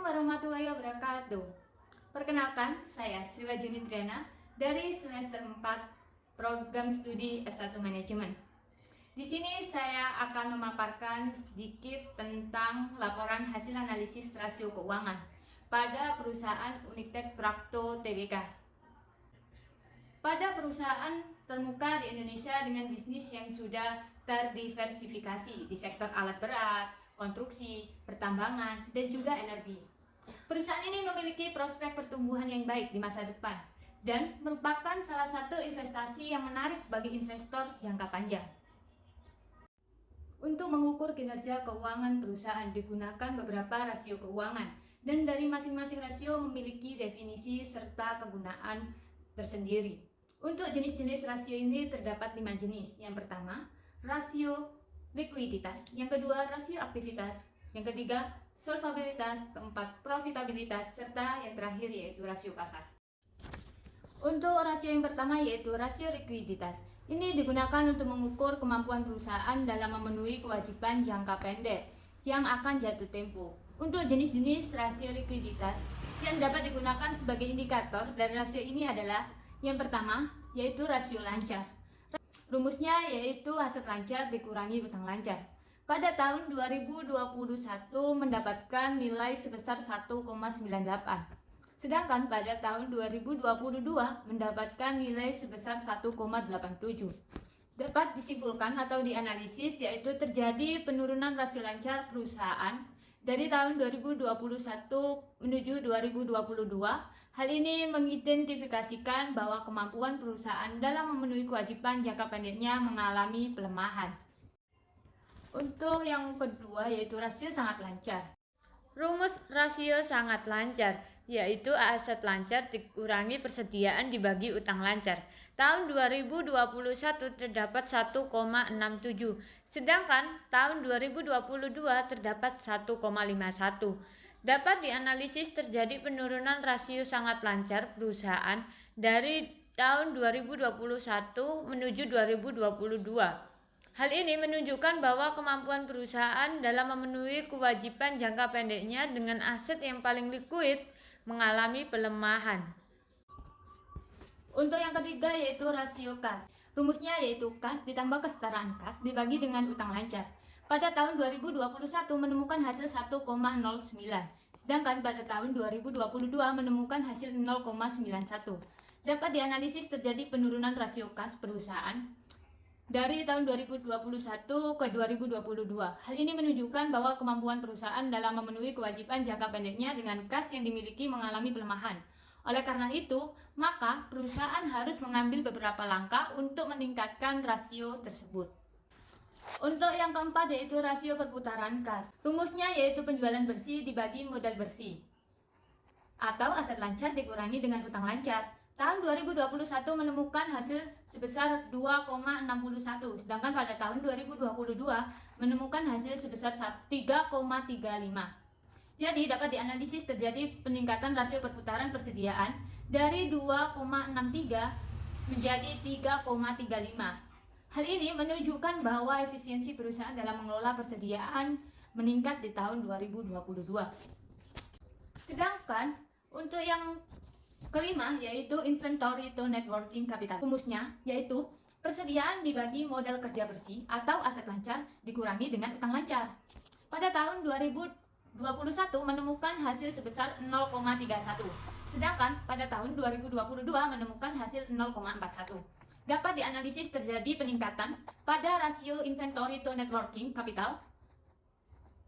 warahmatullahi wabarakatuh. Perkenalkan, saya Sriwajuni Triana dari semester 4 Program Studi S1 Manajemen. Di sini saya akan memaparkan sedikit tentang laporan hasil analisis rasio keuangan pada perusahaan Unitek Prapto Tbk. Pada perusahaan termuka di Indonesia dengan bisnis yang sudah terdiversifikasi di sektor alat berat, konstruksi, pertambangan, dan juga energi. Perusahaan ini memiliki prospek pertumbuhan yang baik di masa depan dan merupakan salah satu investasi yang menarik bagi investor jangka panjang. Untuk mengukur kinerja keuangan perusahaan digunakan beberapa rasio keuangan, dan dari masing-masing rasio memiliki definisi serta kegunaan tersendiri. Untuk jenis-jenis rasio ini terdapat 5 jenis. Yang pertama, rasio likuiditas, yang kedua rasio aktivitas, yang ketiga solvabilitas, keempat profitabilitas, serta yang terakhir yaitu rasio kasar. Untuk rasio yang pertama yaitu rasio likuiditas. Ini digunakan untuk mengukur kemampuan perusahaan dalam memenuhi kewajiban jangka pendek yang akan jatuh tempo. Untuk jenis-jenis rasio likuiditas yang dapat digunakan sebagai indikator dari rasio ini adalah yang pertama yaitu rasio lancar. Rumusnya yaitu aset lancar dikurangi utang lancar. Pada tahun 2021 mendapatkan nilai sebesar 1,98. Sedangkan pada tahun 2022 mendapatkan nilai sebesar 1,87. Dapat disimpulkan atau dianalisis yaitu terjadi penurunan rasio lancar perusahaan dari tahun 2021 menuju 2022. Hal ini mengidentifikasikan bahwa kemampuan perusahaan dalam memenuhi kewajiban jangka pendeknya mengalami pelemahan. Untuk yang kedua yaitu rasio sangat lancar. Rumus rasio sangat lancar yaitu aset lancar dikurangi persediaan dibagi utang lancar. Tahun 2021 terdapat 1,67, sedangkan tahun 2022 terdapat 1,51. Dapat dianalisis terjadi penurunan rasio sangat lancar perusahaan dari tahun 2021 menuju 2022. Hal ini menunjukkan bahwa kemampuan perusahaan dalam memenuhi kewajiban jangka pendeknya dengan aset yang paling likuid mengalami pelemahan. Untuk yang ketiga yaitu rasio kas. Rumusnya yaitu kas ditambah kesetaraan kas dibagi dengan utang lancar. Pada tahun 2021 menemukan hasil 1,09, sedangkan pada tahun 2022 menemukan hasil 0,91. Dapat dianalisis terjadi penurunan rasio kas perusahaan dari tahun 2021 ke 2022. Hal ini menunjukkan bahwa kemampuan perusahaan dalam memenuhi kewajiban jangka pendeknya dengan kas yang dimiliki mengalami pelemahan. Oleh karena itu, maka perusahaan harus mengambil beberapa langkah untuk meningkatkan rasio tersebut. Untuk yang keempat yaitu rasio perputaran kas. Rumusnya yaitu penjualan bersih dibagi modal bersih atau aset lancar dikurangi dengan utang lancar. Tahun 2021 menemukan hasil sebesar 2,61, sedangkan pada tahun 2022 menemukan hasil sebesar 3,35. Jadi dapat dianalisis terjadi peningkatan rasio perputaran persediaan dari 2,63 menjadi 3,35. Hal ini menunjukkan bahwa efisiensi perusahaan dalam mengelola persediaan meningkat di tahun 2022. Sedangkan untuk yang kelima yaitu inventory to net working capital. Rumusnya yaitu persediaan dibagi modal kerja bersih atau aset lancar dikurangi dengan utang lancar. Pada tahun 2021 menemukan hasil sebesar 0,31, sedangkan pada tahun 2022 menemukan hasil 0,41. Dapat dianalisis terjadi peningkatan pada rasio inventory to net working capital.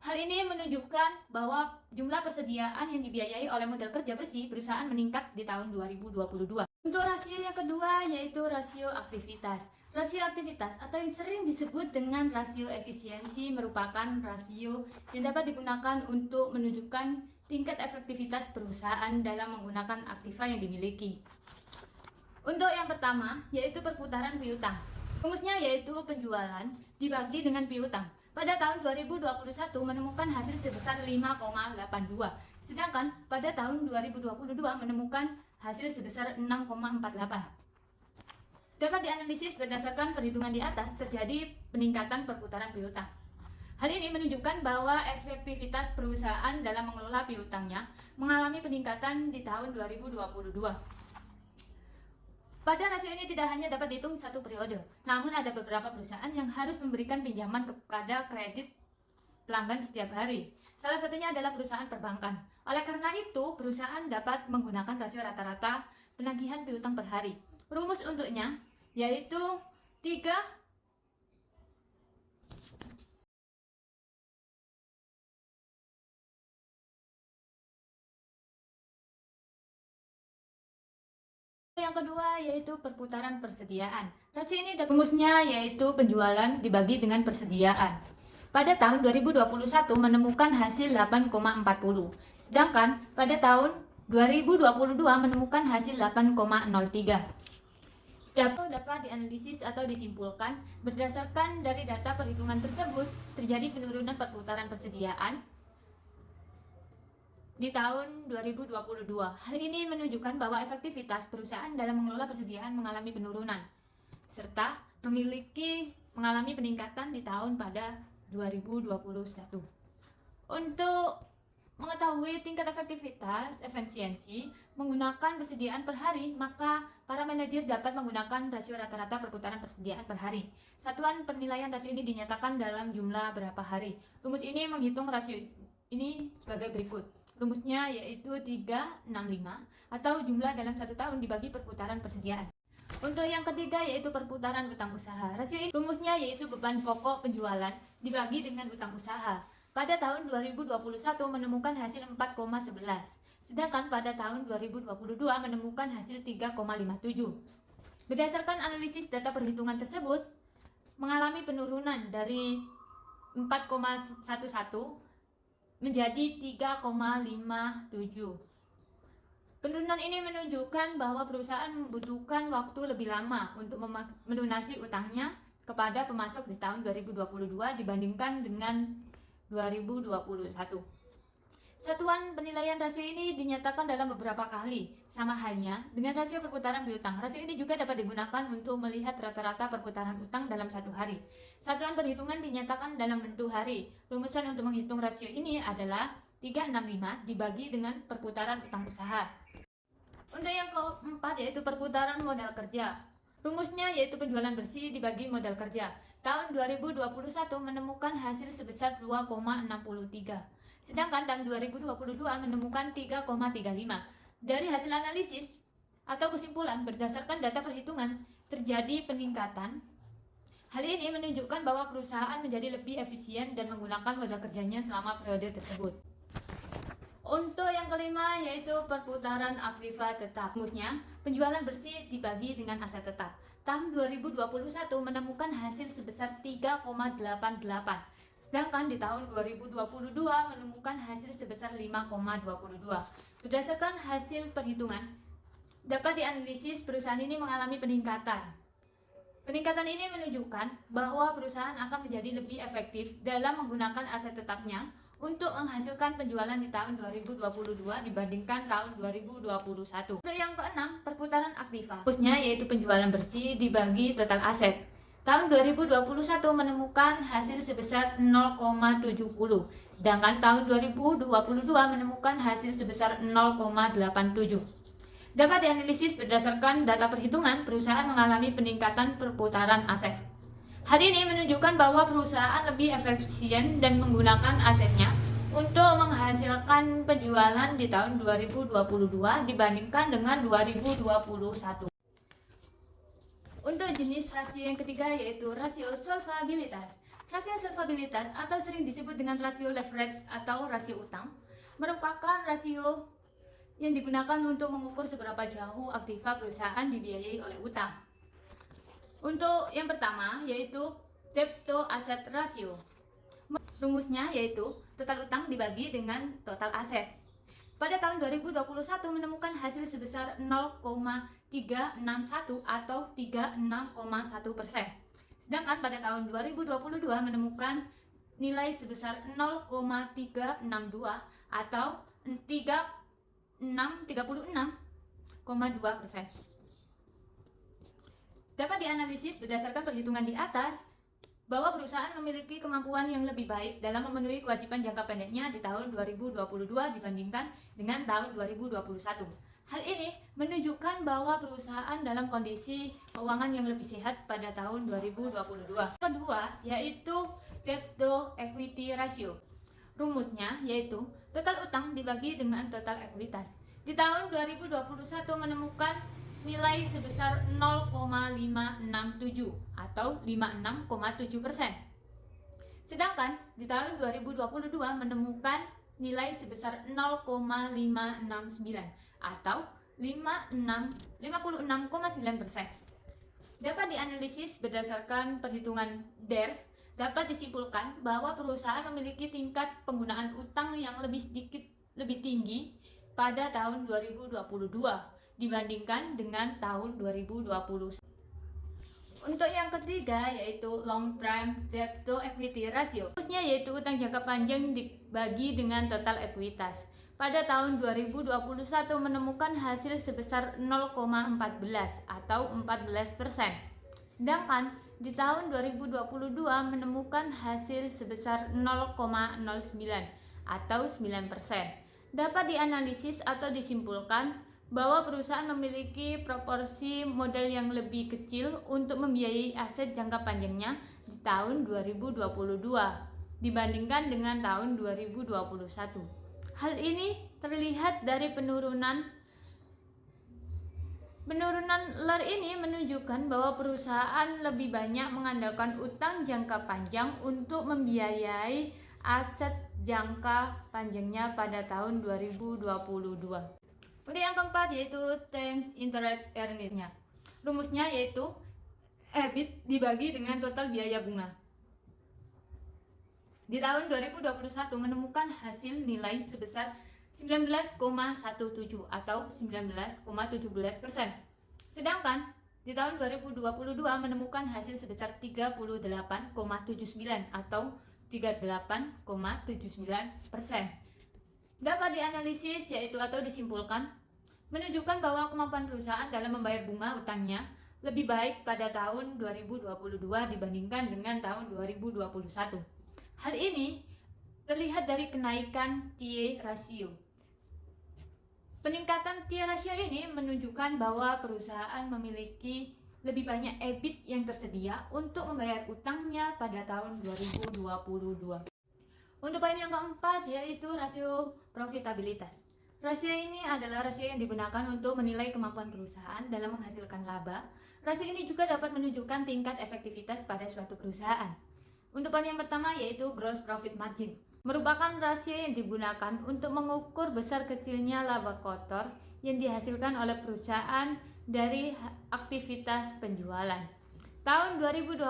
Hal ini menunjukkan bahwa jumlah persediaan yang dibiayai oleh modal kerja bersih perusahaan meningkat di tahun 2022. Untuk rasio yang kedua yaitu rasio aktivitas. Rasio aktivitas atau yang sering disebut dengan rasio efisiensi merupakan rasio yang dapat digunakan untuk menunjukkan tingkat efektivitas perusahaan dalam menggunakan aktiva yang dimiliki. Untuk yang pertama yaitu perputaran piutang. Rumusnya yaitu penjualan dibagi dengan piutang. Pada tahun 2021 menemukan hasil sebesar 5,82, sedangkan pada tahun 2022 menemukan hasil sebesar 6,48. Dapat dianalisis berdasarkan perhitungan di atas terjadi peningkatan perputaran piutang. Hal ini menunjukkan bahwa efektivitas perusahaan dalam mengelola piutangnya mengalami peningkatan di tahun 2022. Pada rasio ini tidak hanya dapat dihitung satu periode, namun ada beberapa perusahaan yang harus memberikan pinjaman kepada kredit pelanggan setiap hari. Salah satunya adalah perusahaan perbankan. Oleh karena itu, perusahaan dapat menggunakan rasio rata-rata penagihan piutang per hari. Rumus untuknya yaitu 3 yang kedua yaitu perputaran persediaan. Rasio ini rumusnya yaitu penjualan dibagi dengan persediaan. Pada tahun 2021 menemukan hasil 8,40, sedangkan pada tahun 2022 menemukan hasil 8,03. Dapat dianalisis atau disimpulkan berdasarkan dari data perhitungan tersebut terjadi penurunan perputaran persediaan di tahun 2022. Hal ini menunjukkan bahwa efektivitas perusahaan dalam mengelola persediaan mengalami penurunan, serta mengalami peningkatan di tahun pada 2021. Untuk mengetahui tingkat efisiensi menggunakan persediaan per hari, maka para manajer dapat menggunakan rasio rata-rata perputaran persediaan per hari. Satuan penilaian rasio ini dinyatakan dalam jumlah berapa hari. Rumus ini menghitung rasio ini sebagai berikut. Rumusnya yaitu 365 atau jumlah dalam 1 tahun dibagi perputaran persediaan. Untuk yang ketiga yaitu perputaran utang usaha. Rasio ini rumusnya yaitu beban pokok penjualan dibagi dengan utang usaha. Pada tahun 2021 menemukan hasil 4,11, sedangkan pada tahun 2022 menemukan hasil 3,57. Berdasarkan analisis data perhitungan tersebut, mengalami penurunan dari 4,11 menjadi 3,57. Penurunan ini menunjukkan bahwa perusahaan membutuhkan waktu lebih lama untuk melunasi utangnya kepada pemasok di tahun 2022 dibandingkan dengan 2021. Satuan penilaian rasio ini dinyatakan dalam beberapa kali, sama halnya dengan rasio perputaran piutang. Rasio ini juga dapat digunakan untuk melihat rata-rata perputaran utang dalam 1 hari. Satuan perhitungan dinyatakan dalam bentuk hari. Rumusan untuk menghitung rasio ini adalah 365 dibagi dengan perputaran utang usaha. Untuk yang keempat yaitu perputaran modal kerja. Rumusnya yaitu penjualan bersih dibagi modal kerja. Tahun 2021 menemukan hasil sebesar 2,63. Sedangkan tahun 2022 menemukan 3,35. Dari hasil analisis atau kesimpulan berdasarkan data perhitungan terjadi peningkatan. Hal ini menunjukkan bahwa perusahaan menjadi lebih efisien dan menggunakan modal kerjanya selama periode tersebut. Untuk yang kelima yaitu perputaran aktiva tetap. Rumusnya penjualan bersih dibagi dengan aset tetap. Tahun 2021 menemukan hasil sebesar 3,88. Sedangkan di tahun 2022 menemukan hasil sebesar 5,22. Berdasarkan hasil perhitungan, dapat dianalisis perusahaan ini mengalami peningkatan. Peningkatan ini menunjukkan bahwa perusahaan akan menjadi lebih efektif dalam menggunakan aset tetapnya untuk menghasilkan penjualan di tahun 2022 dibandingkan tahun 2021. Untuk yang keenam, perputaran aktiva. Rumusnya yaitu penjualan bersih dibagi total aset. Tahun 2021 menemukan hasil sebesar 0,70, sedangkan tahun 2022 menemukan hasil sebesar 0,87. Dapat dianalisis berdasarkan data perhitungan, perusahaan mengalami peningkatan perputaran aset. Hal ini menunjukkan bahwa perusahaan lebih efisien dan menggunakan asetnya untuk menghasilkan penjualan di tahun 2022 dibandingkan dengan 2021. Untuk jenis rasio yang ketiga yaitu rasio solvabilitas. Rasio solvabilitas atau sering disebut dengan rasio leverage atau rasio utang merupakan rasio yang digunakan untuk mengukur seberapa jauh aktiva perusahaan dibiayai oleh utang. Untuk yang pertama yaitu debt to asset ratio. Rumusnya yaitu total utang dibagi dengan total aset. Pada tahun 2021 menemukan hasil sebesar 0,361 atau 36,1%. Sedangkan pada tahun 2022 menemukan nilai sebesar 0,362 atau 36,2%. Dapat dianalisis berdasarkan perhitungan di atas bahwa perusahaan memiliki kemampuan yang lebih baik dalam memenuhi kewajiban jangka pendeknya di tahun 2022 dibandingkan dengan tahun 2021. Hal ini menunjukkan bahwa perusahaan dalam kondisi keuangan yang lebih sehat pada tahun 2022. Kedua, yaitu debt to equity ratio. Rumusnya yaitu total utang dibagi dengan total ekuitas. Di tahun 2021 menemukan nilai sebesar 0,567 atau 56,7%. Sedangkan di tahun 2022 menemukan nilai sebesar 0,569 atau 56,9%. Dapat dianalisis berdasarkan perhitungan DER, dapat disimpulkan bahwa perusahaan memiliki tingkat penggunaan utang yang lebih tinggi pada tahun 2022 dibandingkan dengan tahun 2020. Untuk yang ketiga yaitu long term debt to equity ratio. Khususnya yaitu utang jangka panjang dibagi dengan total ekuitas. Pada tahun 2021 menemukan hasil sebesar 0,14 atau 14%. Sedangkan di tahun 2022 menemukan hasil sebesar 0,09 atau 9%. Dapat dianalisis atau disimpulkan bahwa perusahaan memiliki proporsi modal yang lebih kecil untuk membiayai aset jangka panjangnya di tahun 2022 dibandingkan dengan tahun 2021. Hal ini terlihat dari penurunan LER ini menunjukkan bahwa perusahaan lebih banyak mengandalkan utang jangka panjang untuk membiayai aset jangka panjangnya pada tahun 2022. Untuk yang keempat yaitu times interest earnings-nya. Rumusnya yaitu EBIT dibagi dengan total biaya bunga. Di tahun 2021 menemukan hasil nilai sebesar 19,17 atau 19,17%. Sedangkan di tahun 2022 menemukan hasil sebesar 38,79 atau 38,79%. Dapat dianalisis yaitu atau disimpulkan menunjukkan bahwa kemampuan perusahaan dalam membayar bunga utangnya lebih baik pada tahun 2022 dibandingkan dengan tahun 2021. Hal ini terlihat dari kenaikan TIE ratio. Peningkatan TIE ratio ini menunjukkan bahwa perusahaan memiliki lebih banyak EBIT yang tersedia untuk membayar utangnya pada tahun 2022. Untuk poin yang keempat yaitu rasio profitabilitas. Rasio ini adalah rasio yang digunakan untuk menilai kemampuan perusahaan dalam menghasilkan laba. Rasio ini juga dapat menunjukkan tingkat efektivitas pada suatu perusahaan. Untuk poin yang pertama yaitu gross profit margin, merupakan rasio yang digunakan untuk mengukur besar kecilnya laba kotor yang dihasilkan oleh perusahaan dari aktivitas penjualan. Tahun 2021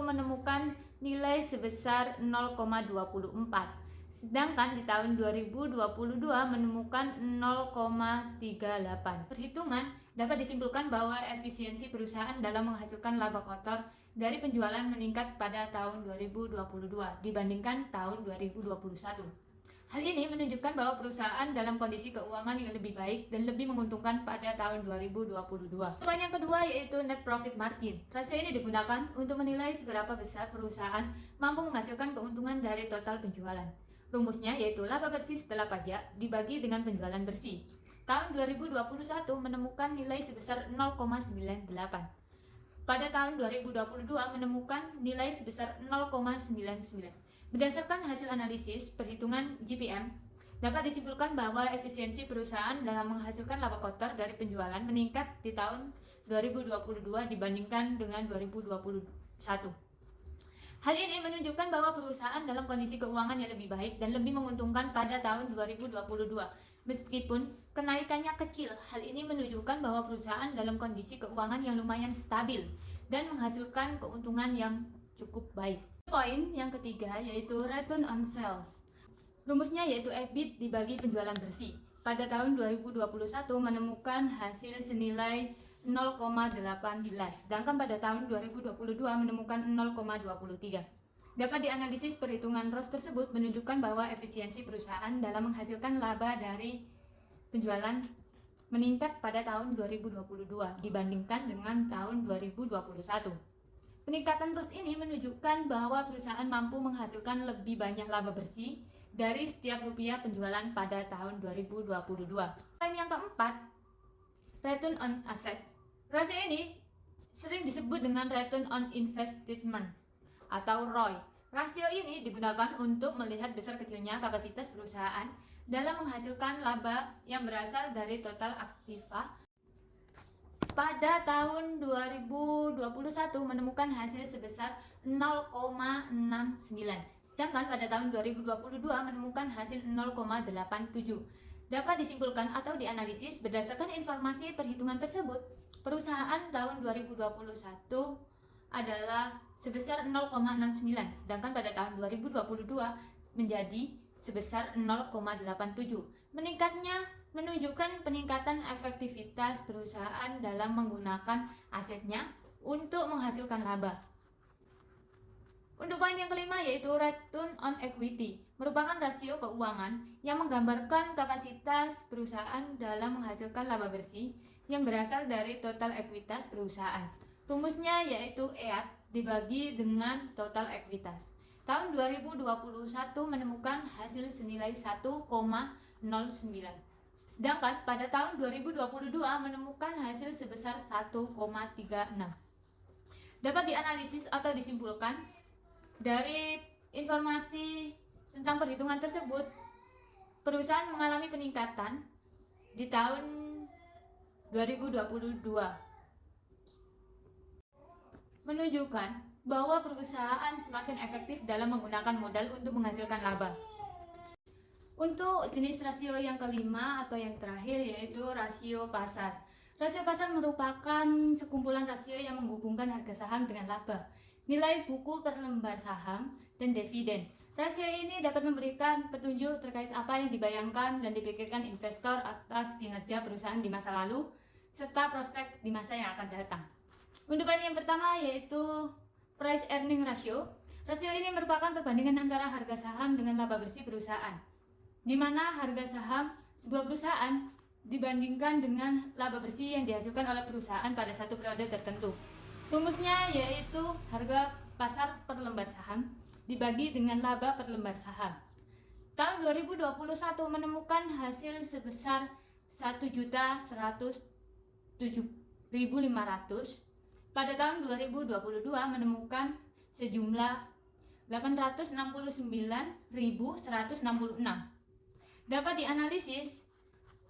menemukan nilai sebesar 0,24, sedangkan di tahun 2022 menemukan 0,38. Perhitungan dapat disimpulkan bahwa efisiensi perusahaan dalam menghasilkan laba kotor dari penjualan meningkat pada tahun 2022 dibandingkan tahun 2021. Hal ini menunjukkan bahwa perusahaan dalam kondisi keuangan yang lebih baik dan lebih menguntungkan pada tahun 2022. Poin yang kedua yaitu net profit margin. Rasio ini digunakan untuk menilai seberapa besar perusahaan mampu menghasilkan keuntungan dari total penjualan. Rumusnya yaitu laba bersih setelah pajak dibagi dengan penjualan bersih. Tahun 2021 menemukan nilai sebesar 0,98. Pada tahun 2022 menemukan nilai sebesar 0,99. Berdasarkan hasil analisis perhitungan GPM, dapat disimpulkan bahwa efisiensi perusahaan dalam menghasilkan laba kotor dari penjualan meningkat di tahun 2022 dibandingkan dengan 2021. Hal ini menunjukkan bahwa perusahaan dalam kondisi keuangan yang lebih baik dan lebih menguntungkan pada tahun 2022. Meskipun kenaikannya kecil, hal ini menunjukkan bahwa perusahaan dalam kondisi keuangan yang lumayan stabil dan menghasilkan keuntungan yang cukup baik. Poin yang ketiga yaitu return on sales. Rumusnya yaitu EBIT dibagi penjualan bersih. Pada tahun 2021 menemukan hasil senilai 0,18, sedangkan pada tahun 2022 menemukan 0,23. Dapat dianalisis perhitungan ROS tersebut menunjukkan bahwa efisiensi perusahaan dalam menghasilkan laba dari penjualan meningkat pada tahun 2022 dibandingkan dengan tahun 2021. Peningkatan terus ini menunjukkan bahwa perusahaan mampu menghasilkan lebih banyak laba bersih dari setiap rupiah penjualan pada tahun 2022. Dan yang keempat, return on assets. Rasio ini sering disebut dengan return on investment atau ROI. Rasio ini digunakan untuk melihat besar kecilnya kapasitas perusahaan dalam menghasilkan laba yang berasal dari total aktiva. Pada tahun 2021 menemukan hasil sebesar 0,69, sedangkan pada tahun 2022 menemukan hasil 0,87. Dapat disimpulkan atau dianalisis berdasarkan informasi perhitungan tersebut, perusahaan tahun 2021 adalah sebesar 0,69, sedangkan pada tahun 2022 menjadi sebesar 0,87. Meningkatnya menunjukkan peningkatan efektivitas perusahaan dalam menggunakan asetnya untuk menghasilkan laba. Untuk poin yang kelima yaitu return on equity, merupakan rasio keuangan yang menggambarkan kapasitas perusahaan dalam menghasilkan laba bersih yang berasal dari total ekuitas perusahaan. Rumusnya yaitu EAT dibagi dengan total ekuitas. Tahun 2021 menemukan hasil senilai 1,09. Sedangkan pada tahun 2022 menemukan hasil sebesar 1,36. Dapat dianalisis atau disimpulkan dari informasi tentang perhitungan tersebut, perusahaan mengalami peningkatan di tahun 2022, menunjukkan bahwa perusahaan semakin efektif dalam menggunakan modal untuk menghasilkan laba. Untuk jenis rasio yang kelima atau yang terakhir yaitu rasio pasar. Rasio pasar merupakan sekumpulan rasio yang menghubungkan harga saham dengan laba, nilai buku per lembar saham, dan dividen. Rasio ini dapat memberikan petunjuk terkait apa yang dibayangkan dan dipikirkan investor atas kinerja perusahaan di masa lalu serta prospek di masa yang akan datang. Untuk poin yang pertama yaitu price earning ratio. Rasio ini merupakan perbandingan antara harga saham dengan laba bersih perusahaan, di mana harga saham sebuah perusahaan dibandingkan dengan laba bersih yang dihasilkan oleh perusahaan pada satu periode tertentu. Rumusnya yaitu harga pasar per lembar saham dibagi dengan laba per lembar saham. Tahun 2021 menemukan hasil sebesar 1.107.500. Pada tahun 2022 menemukan sejumlah 869.166. Dapat dianalisis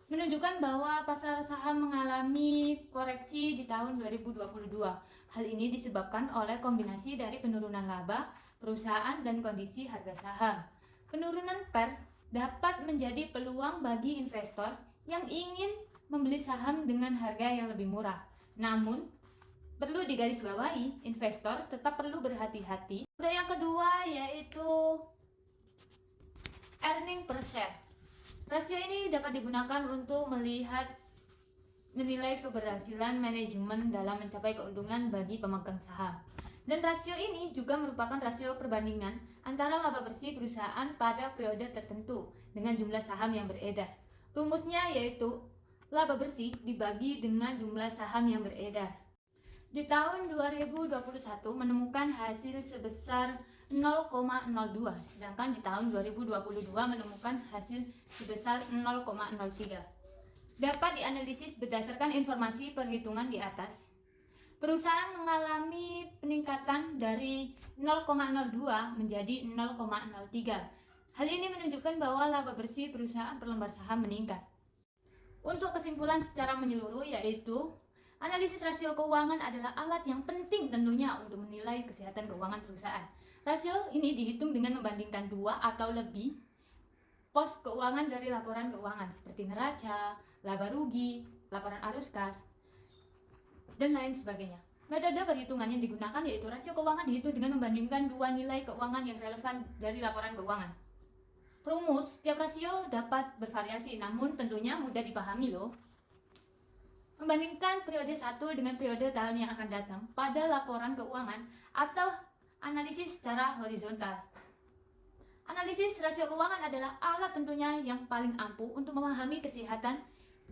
menunjukkan bahwa pasar saham mengalami koreksi di tahun 2022. Hal ini disebabkan oleh kombinasi dari penurunan laba perusahaan dan kondisi harga saham. Penurunan PER dapat menjadi peluang bagi investor yang ingin membeli saham dengan harga yang lebih murah. Namun, perlu digarisbawahi, investor tetap perlu berhati-hati. Yang kedua yaitu earning per share. Rasio ini dapat digunakan untuk menilai keberhasilan manajemen dalam mencapai keuntungan bagi pemegang saham. Dan rasio ini juga merupakan rasio perbandingan antara laba bersih perusahaan pada periode tertentu dengan jumlah saham yang beredar. Rumusnya yaitu laba bersih dibagi dengan jumlah saham yang beredar. Di tahun 2021 menemukan hasil sebesar 0,02, sedangkan di tahun 2022 menemukan hasil sebesar 0,03. Dapat dianalisis berdasarkan informasi perhitungan di atas. Perusahaan mengalami peningkatan dari 0,02 menjadi 0,03. Hal ini menunjukkan bahwa laba bersih perusahaan per lembar saham meningkat. Untuk kesimpulan secara menyeluruh yaitu analisis rasio keuangan adalah alat yang penting tentunya untuk menilai kesehatan keuangan perusahaan. Rasio ini dihitung dengan membandingkan dua atau lebih pos keuangan dari laporan keuangan seperti neraca, laba rugi, laporan arus kas, dan lain sebagainya. Metode perhitungan yang digunakan yaitu rasio keuangan dihitung dengan membandingkan dua nilai keuangan yang relevan dari laporan keuangan. Rumus setiap rasio dapat bervariasi, namun tentunya mudah dipahami loh. Membandingkan periode 1 dengan periode tahun yang akan datang pada laporan keuangan atau analisis secara horizontal. Analisis rasio keuangan adalah alat tentunya yang paling ampuh untuk memahami kesehatan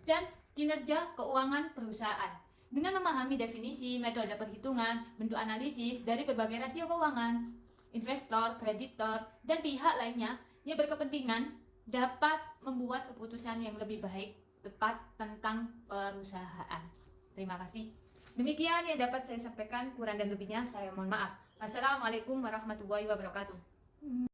dan kinerja keuangan perusahaan. Dengan memahami definisi, metode perhitungan, bentuk analisis dari berbagai rasio keuangan, investor, kreditor, dan pihak lainnya yang berkepentingan dapat membuat keputusan yang lebih baik tepat tentang perusahaan. Terima kasih. Demikian yang dapat saya sampaikan, kurang dan lebihnya saya mohon maaf. Wassalamualaikum warahmatullahi wabarakatuh.